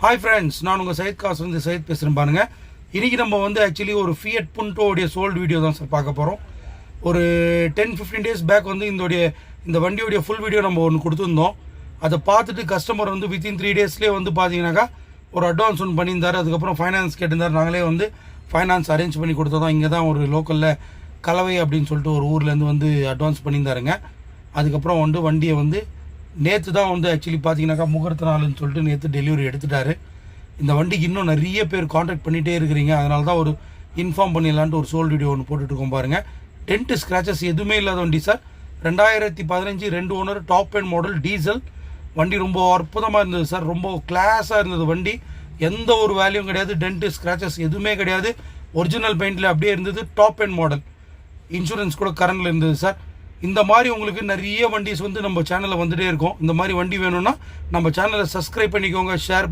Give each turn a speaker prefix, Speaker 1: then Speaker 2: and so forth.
Speaker 1: Hi friends, நான் உங்கள் சைத் காசு வந்து சைத் பேசுகிறேன் பாருங்கள். இன்றைக்கி நம்ம வந்து ஆக்சுவலி ஒரு ஃபியட் புண்டோடைய சோல்டு வீடியோ தான் சார் பார்க்க போகிறோம். ஒரு 10-15 டேஸ் பேக் வந்து இந்த வண்டியோடைய ஃபுல் வீடியோ நம்ம ஒன்று கொடுத்துருந்தோம். அதை பார்த்துட்டு கஸ்டமர் வந்து வித்தின் 3 டேஸ்லேயே வந்து பார்த்தீங்கன்னாக்கா ஒரு அட்வான்ஸ் ஒன்று பண்ணியிருந்தார். அதுக்கப்புறம் ஃபைனான்ஸ் கேட்டிருந்தார். நாங்களே வந்து ஃபைனான்ஸ் அரேஞ்ச் பண்ணி கொடுத்தோம். இங்கே தான் ஒரு லோக்கலில் கலவை அப்படின்னு சொல்லிட்டு ஒரு ஊர்லேருந்து வந்து அட்வான்ஸ் பண்ணியிருந்தாருங்க. அதுக்கப்புறம் வந்து வண்டியை வந்து நேற்று தான் வந்து ஆக்சுவலி பார்த்தீங்கன்னாக்கா முகூர்த்த நாள்னு சொல்லிட்டு நேற்று டெலிவரி எடுத்துட்டாரு. இந்த வண்டிக்கு இன்னும் நிறைய பேர் காண்டாக்ட் பண்ணிகிட்டே இருக்கிறீங்க. அதனால தான் ஒரு இன்ஃபார்ம் பண்ணிடலான்ட்டு ஒரு சோல் வீடியோ ஒன்று போட்டுட்ருக்கோம் பாருங்கள். டென்ட் ஸ்க்ராச்சஸ் எதுவுமே இல்லாத வண்டி sir. 2015 2 owner top end model diesel வண்டி. ரொம்ப அற்புதமாக இருந்தது சார். ரொம்ப கிளாஸாக இருந்தது வண்டி. எந்த ஒரு வேல்யூவும் கிடையாது. டென்ட் ஸ்க்ராச்சஸ் எதுவுமே கிடையாது. ஒரிஜினல் பெயிண்டில் அப்படியே இருந்தது. Top end model. இன்சூரன்ஸ் கூட கரண்டில் இருந்தது சார். இந்த மாதிரி உங்களுக்கு நிறைய வண்டிஸ் வந்து நம்ம சேனலில் வந்துகிட்டே இருக்கும். இந்த மாதிரி வண்டி வேணும்னா நம்ம சேனலை சப்ஸ்கிரைப் பண்ணிக்கோங்க, ஷேர் பண்ணி